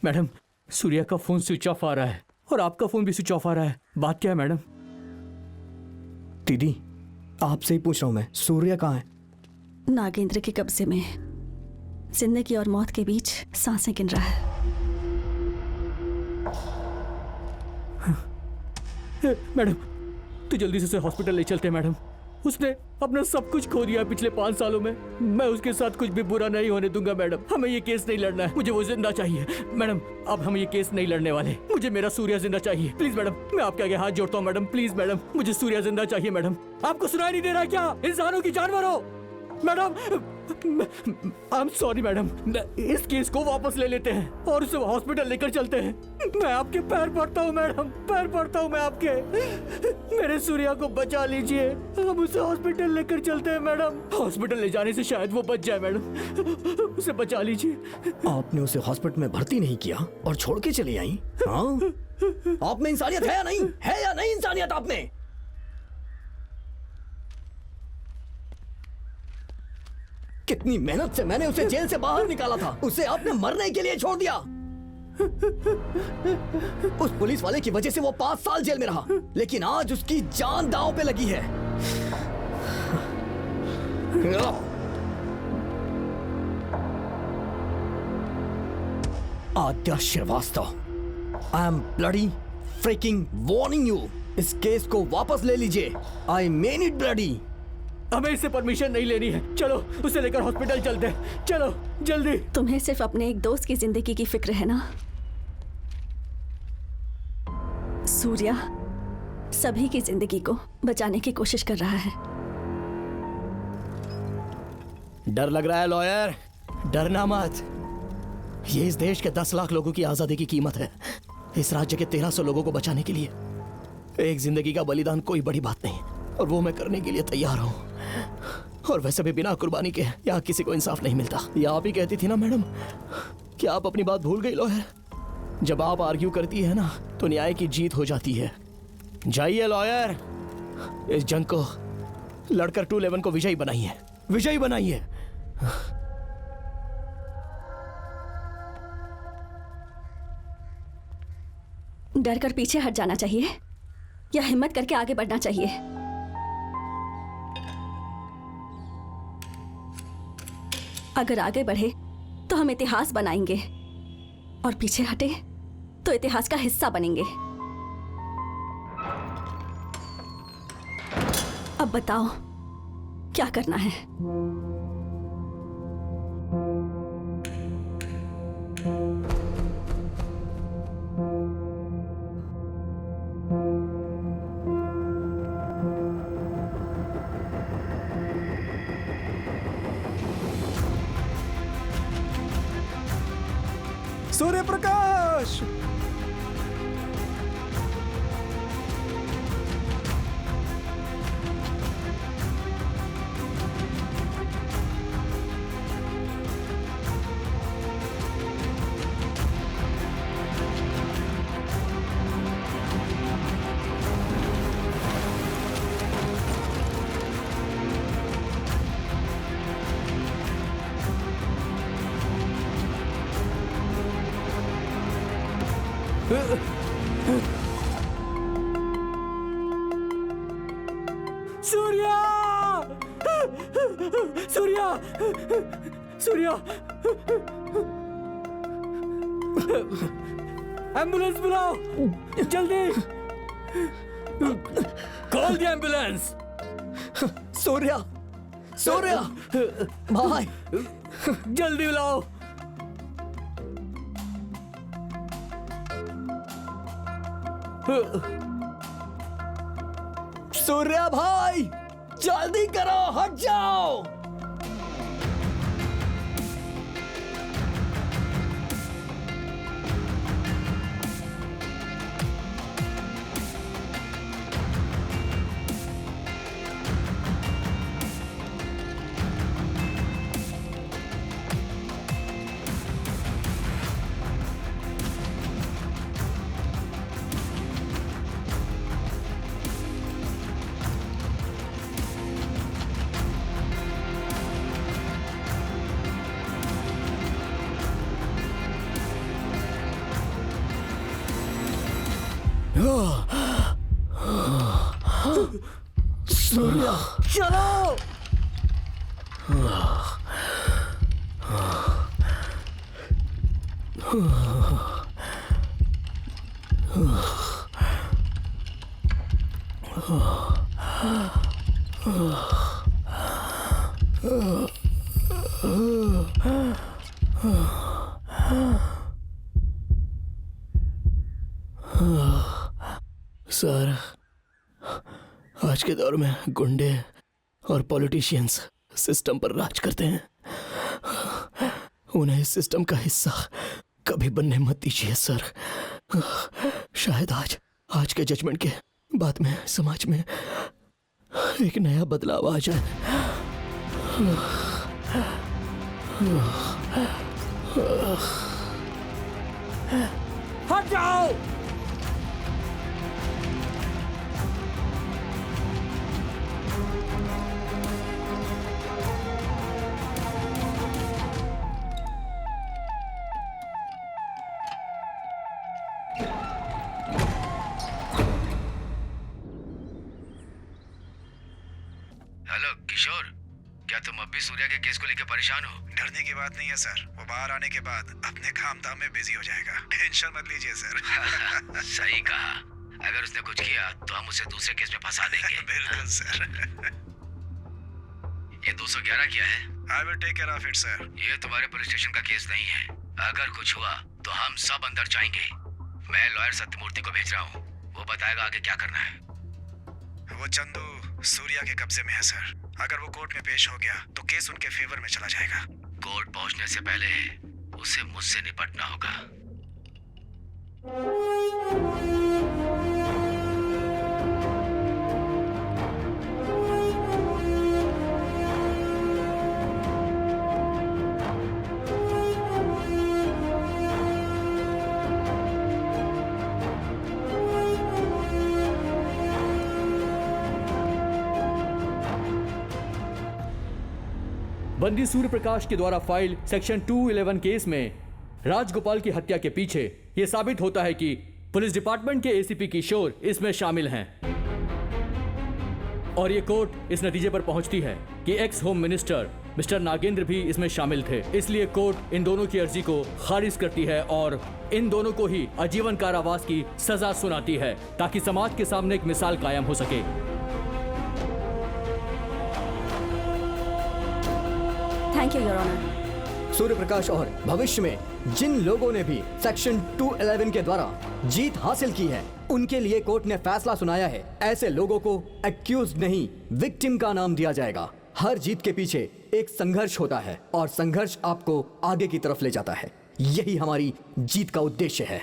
Madam, Surya का phone switch off आ रहा है और आपका फोन भी स्विच ऑफ आ रहा है। बात क्या है मैडम? दीदी, आपसे ही पूछ रहा हूं मैं, सूर्या कहाँ है? नागेंद्र के कब्जे में। जिंदगी और मौत के बीच सांसें गिन रहा है। मैडम, तो जल्दी से उसे हॉस्पिटल ले चलते हैं मैडम। उसने अपना सब कुछ खो दिया पिछले 5 सालों में। मैं उसके साथ कुछ भी बुरा नहीं होने दूंगा मैडम। हमें ये केस नहीं लड़ना है, मुझे वो जिंदा चाहिए। मैडम, अब हम ये केस नहीं लड़ने वाले। मुझे मेरा सूर्या जिंदा चाहिए। प्लीज मैडम, मैं आपके आगे हाथ जोड़ता हूँ मैडम। प्लीज मैडम, मुझे सूर्या जिंदा चाहिए मैडम। आपको सुनाई नहीं दे रहा क्या? इंसानों की जानवर हो madam. I am sorry madam. इस केस को वापस ले लेते हैं और उसे हॉस्पिटल लेकर चलते हैं। मैं आपके पैर पड़ता हूँ मैडम, पैर पड़ता हूँ मैं आपके। मेरे सूर्या को बचा लीजिए। हम उसे हॉस्पिटल लेकर चलते हैं मैडम। हॉस्पिटल ले जाने से शायद वो बच जाए मैडम। उसे बचा लीजिए। आपने उसे हॉस्पिटल में भर्ती नहीं किया और छोड़ के चली आई? हाँ? आप में इंसानियत है या नहीं? है या नहीं इंसानियत आप में? कितनी मेहनत से मैंने उसे जेल से बाहर निकाला था, उसे आपने मरने के लिए छोड़ दिया। उस पुलिस वाले की वजह से वो 5 साल जेल में रहा, लेकिन आज उसकी जान दांव पे लगी है। Aadya Srivastava, I am bloody freaking warning you. इस केस को वापस ले लीजिए। I mean it bloody. हमें इससे परमिशन नहीं लेनी है। चलो उसे लेकर हॉस्पिटल चलते हैं। चलो जल्दी। तुम्हें सिर्फ अपने एक दोस्त की जिंदगी की फिक्र है ना? सूर्या सभी की जिंदगी को बचाने की कोशिश कर रहा है। डर लग रहा है लॉयर? डरना मत। ये इस देश के 10 लाख लोगों की आजादी की कीमत है। इस राज्य के 1300 लोगों को बचाने के लिए एक जिंदगी का बलिदान कोई बड़ी बात नहीं, और वो मैं करने के लिए तैयार हूं। और वैसे भी बिना कुर्बानी के यहाँ किसी को इंसाफ नहीं मिलता। ये आप ही कहती थी ना मैडम कि आप अपनी बात भूल गई लॉयर? जब आप आर्ग्यू करती है ना तो न्याय की जीत हो जाती है। जाइए लॉयर, इस जंग को लड़कर 211 को विजयी बनाइए, विजयी बनाइए। डर कर पीछे हट जाना चाहिए या हिम्मत करके आगे बढ़ना चाहिए? अगर आगे बढ़े तो हम इतिहास बनाएंगे, और पीछे हटे तो इतिहास का हिस्सा बनेंगे। अब बताओ क्या करना है? सूर्य प्रकाश, सूर्या! सूर्या! सूर्या! एम्बुलेंस बुलाओ जल्दी। Call the ambulance. Surya, Surya भाई, जल्दी बुलाओ। सूर्या भाई, जल्दी करो, हट जाओ। सूर्या चलो। सर, आज के दौर में गुंडे और पॉलिटिशियंस सिस्टम पर राज करते हैं। उन्हें इस सिस्टम का हिस्सा कभी बनने मत दीजिए सर। शायद आज के जजमेंट के बाद में समाज में एक नया बदलाव आ जाए। हट जाओ। हेलो किशोर, क्या तुम अब भी सूर्या के केस को लेकर परेशान हो? डरने की बात नहीं है सर, वो बाहर आने के बाद अपने काम धाम में बिजी हो जाएगा, टेंशन मत लीजिए सर। सही कहा, अगर उसने कुछ किया तो हम उसे दूसरे केस में फंसा देंगे। बिल्कुल सर। ये 211 क्या है? I will take care of it sir. ये तुम्हारे पुलिस स्टेशन का केस नहीं है। अगर कुछ हुआ तो हम सब अंदर जाएंगे। मैं लॉयर सत्यमूर्ति को भेज रहा हूँ, वो बताएगा आगे क्या करना है। वो चंदू सूर्या के कब्जे में है सर। अगर वो कोर्ट में पेश हो गया तो केस उनके फेवर में चला जाएगा। कोर्ट पहुंचने से पहले उसे मुझसे निपटना होगा। बंदी सूर्य प्रकाश के द्वारा फाइल सेक्शन 211 केस में राजगोपाल की हत्या के पीछे यह साबित होता है कि पुलिस डिपार्टमेंट के एसीपी किशोर इसमें शामिल हैं। और ये कोर्ट इस नतीजे पर पहुंचती है कि x home minister mister Nagendra भी इसमें शामिल थे। इसलिए कोर्ट इन दोनों की अर्जी को खारिज करती है और इन दोनों को ही आजीवन कारावास की सजा सुनाती है, ताकि समाज के सामने एक मिसाल कायम हो सके। Thank you your honour. Surya Prakash और भविष्य में जिन लोगों ने भी सेक्शन 211 के द्वारा जीत हासिल की है, उनके लिए कोर्ट ने फैसला सुनाया है। ऐसे लोगों को एक्यूज नहीं, विक्टिम का नाम दिया जाएगा। हर जीत के पीछे एक संघर्ष होता है और संघर्ष आपको आगे की तरफ ले जाता है। यही हमारी जीत का उद्देश्य है।